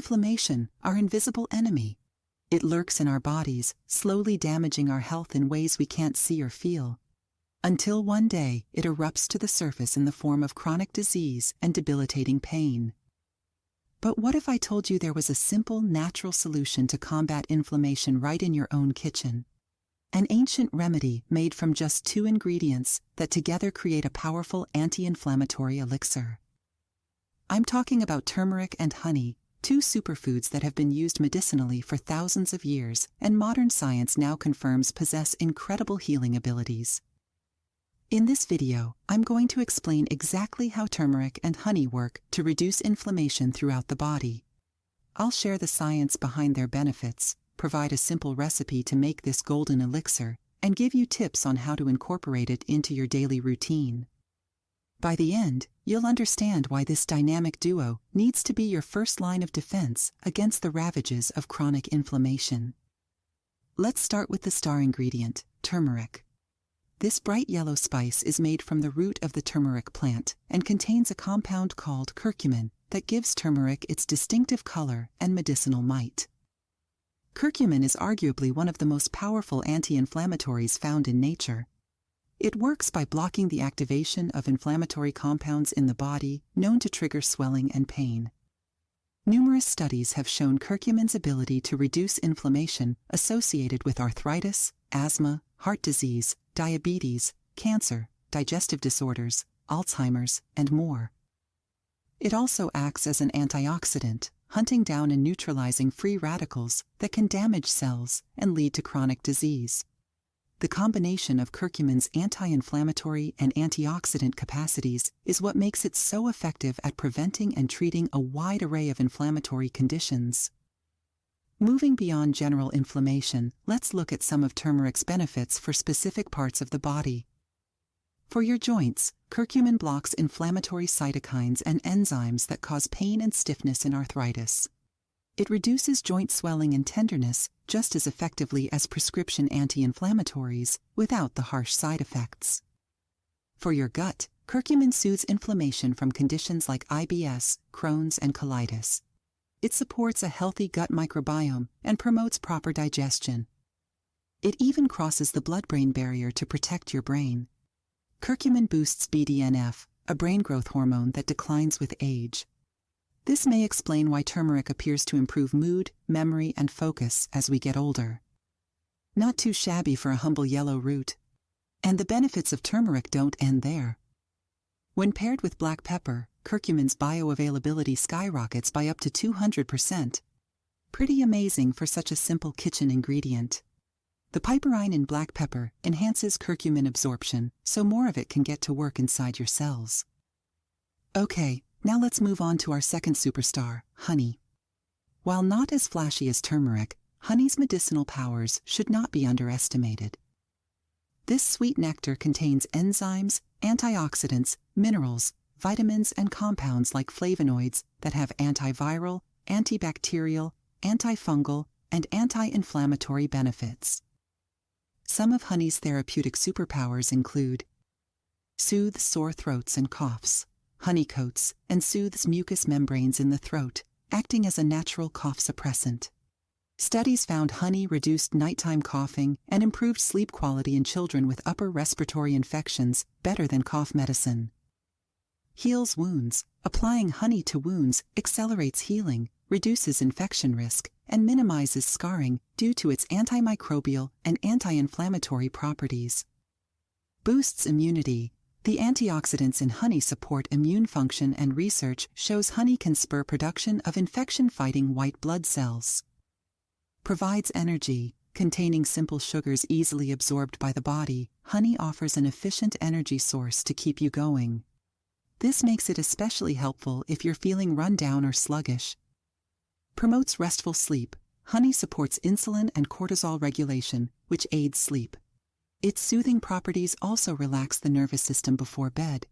inflammation, our invisible enemy. It lurks in our bodies, slowly damaging our health in ways we can't see or feel. Until one day, it erupts to the surface in the form of chronic disease and debilitating pain. But what if I told you there was a simple, natural solution to combat inflammation right in your own kitchen? An ancient remedy made from just 2 ingredients that together create a powerful anti-inflammatory elixir. I'm talking about turmeric and honey, 2 superfoods that have been used medicinally for thousands of years and modern science now confirms possess incredible healing abilities. In this video, I'm going to explain exactly how turmeric and honey work to reduce inflammation throughout the body. I'll share the science behind their benefits, provide a simple recipe to make this golden elixir, and give you tips on how to incorporate it into your daily routine. By the end, you'll understand why this dynamic duo needs to be your first line of defense against the ravages of chronic inflammation. Let's start with the star ingredient, turmeric. This bright yellow spice is made from the root of the turmeric plant and contains a compound called curcumin that gives turmeric its distinctive color and medicinal might. Curcumin is arguably one of the most powerful anti-inflammatories found in nature. It works by blocking the activation of inflammatory compounds in the body known to trigger swelling and pain. Numerous studies have shown curcumin's ability to reduce inflammation associated with arthritis, asthma, heart disease, diabetes, cancer, digestive disorders, Alzheimer's, and more. It also acts as an antioxidant, hunting down and neutralizing free radicals that can damage cells and lead to chronic disease. The combination of curcumin's anti-inflammatory and antioxidant capacities is what makes it so effective at preventing and treating a wide array of inflammatory conditions. Moving beyond general inflammation, let's look at some of turmeric's benefits for specific parts of the body. For your joints, curcumin blocks inflammatory cytokines and enzymes that cause pain and stiffness in arthritis. It reduces joint swelling and tenderness just as effectively as prescription anti-inflammatories without the harsh side effects. For your gut, curcumin soothes inflammation from conditions like IBS, Crohn's, and colitis. It supports a healthy gut microbiome and promotes proper digestion. It even crosses the blood-brain barrier to protect your brain. Curcumin boosts BDNF, a brain growth hormone that declines with age. This may explain why turmeric appears to improve mood, memory, and focus as we get older. Not too shabby for a humble yellow root. And the benefits of turmeric don't end there. When paired with black pepper, curcumin's bioavailability skyrockets by up to 200%. Pretty amazing for such a simple kitchen ingredient. The piperine in black pepper enhances curcumin absorption, so more of it can get to work inside your cells. Okay. Now let's move on to our second superstar, honey. While not as flashy as turmeric, honey's medicinal powers should not be underestimated. This sweet nectar contains enzymes, antioxidants, minerals, vitamins, and compounds like flavonoids that have antiviral, antibacterial, antifungal, and anti-inflammatory benefits. Some of honey's therapeutic superpowers include: soothes sore throats and coughs. Honey coats and soothes mucous membranes in the throat, acting as a natural cough suppressant. Studies found honey reduced nighttime coughing and improved sleep quality in children with upper respiratory infections better than cough medicine. Heals wounds. Applying honey to wounds accelerates healing, reduces infection risk, and minimizes scarring due to its antimicrobial and anti-inflammatory properties. Boosts immunity. The antioxidants in honey support immune function, and research shows honey can spur production of infection-fighting white blood cells. Provides energy. Containing simple sugars easily absorbed by the body, honey offers an efficient energy source to keep you going. This makes it especially helpful if you're feeling run down or sluggish. Promotes restful sleep. Honey supports insulin and cortisol regulation, which aids sleep. Its soothing properties also relax the nervous system before bed.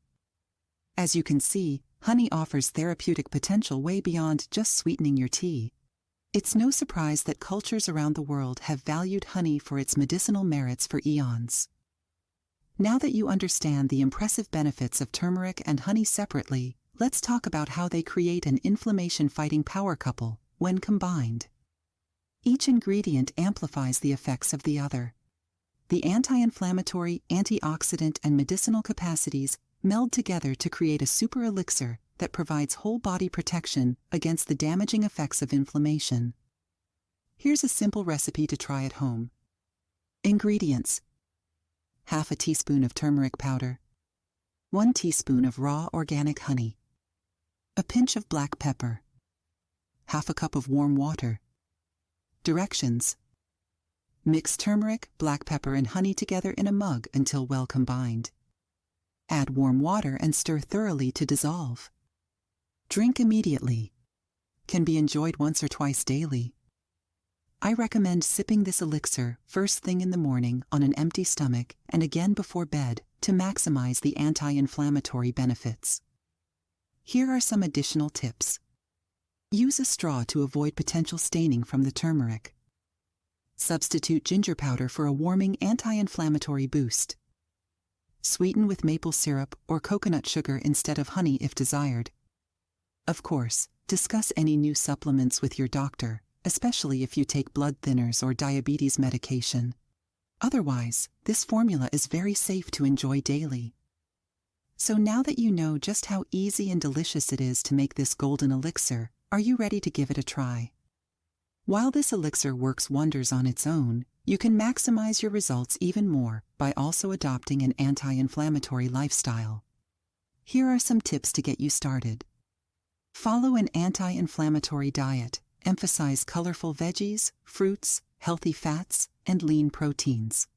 As you can see, honey offers therapeutic potential way beyond just sweetening your tea. It's no surprise that cultures around the world have valued honey for its medicinal merits for eons. Now that you understand the impressive benefits of turmeric and honey separately, let's talk about how they create an inflammation-fighting power couple when combined. Each ingredient amplifies the effects of the other. The anti-inflammatory, antioxidant, and medicinal capacities meld together to create a super elixir that provides whole body protection against the damaging effects of inflammation. Here's a simple recipe to try at home. Ingredients: half a teaspoon of turmeric powder, 1 teaspoon of raw organic honey, a pinch of black pepper, half a cup of warm water. Directions: mix turmeric, black pepper, and honey together in a mug until well combined. Add warm water and stir thoroughly to dissolve. Drink immediately. Can be enjoyed once or twice daily. I recommend sipping this elixir first thing in the morning on an empty stomach and again before bed to maximize the anti-inflammatory benefits. Here are some additional tips. Use a straw to avoid potential staining from the turmeric. Substitute ginger powder for a warming anti-inflammatory boost. Sweeten with maple syrup or coconut sugar instead of honey if desired. Of course, discuss any new supplements with your doctor, especially if you take blood thinners or diabetes medication. Otherwise, this formula is very safe to enjoy daily. So now that you know just how easy and delicious it is to make this golden elixir, are you ready to give it a try? While this elixir works wonders on its own, you can maximize your results even more by also adopting an anti-inflammatory lifestyle. Here are some tips to get you started. Follow an anti-inflammatory diet. Emphasize colorful veggies, fruits, healthy fats, and lean proteins.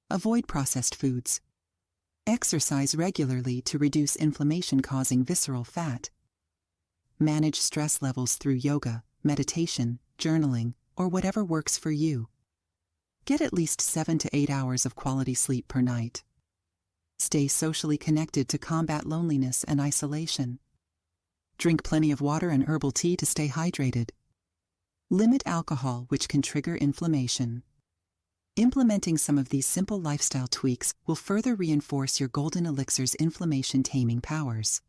Avoid processed foods. Exercise regularly to reduce inflammation-causing visceral fat. Manage stress levels through yoga, meditation, journaling, or whatever works for you. Get at least 7 to 8 hours of quality sleep per night. Stay socially connected to combat loneliness and isolation. Drink plenty of water and herbal tea to stay hydrated. Limit alcohol, which can trigger inflammation. Implementing some of these simple lifestyle tweaks will further reinforce your golden elixir's inflammation-taming powers.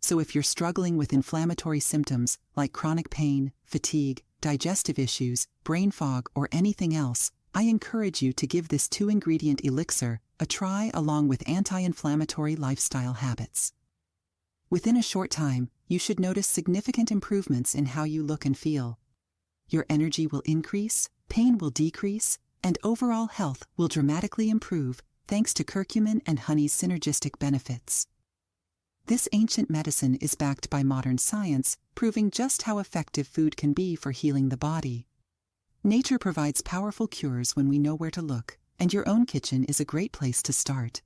So if you're struggling with inflammatory symptoms like chronic pain, fatigue, digestive issues, brain fog, or anything else, I encourage you to give this 2-ingredient elixir a try along with anti-inflammatory lifestyle habits. Within a short time, you should notice significant improvements in how you look and feel. Your energy will increase, pain will decrease, and overall health will dramatically improve thanks to curcumin and honey's synergistic benefits. This ancient medicine is backed by modern science, proving just how effective food can be for healing the body. Nature provides powerful cures when we know where to look, and your own kitchen is a great place to start.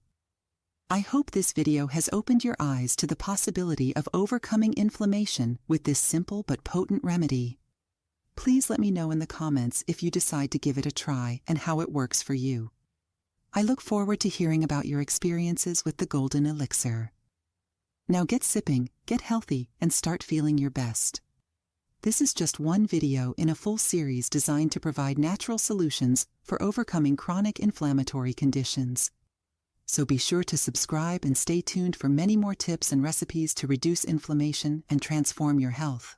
I hope this video has opened your eyes to the possibility of overcoming inflammation with this simple but potent remedy. Please let me know in the comments if you decide to give it a try and how it works for you. I look forward to hearing about your experiences with the golden elixir. Now get sipping, get healthy, and start feeling your best. This is just one video in a full series designed to provide natural solutions for overcoming chronic inflammatory conditions. So be sure to subscribe and stay tuned for many more tips and recipes to reduce inflammation and transform your health.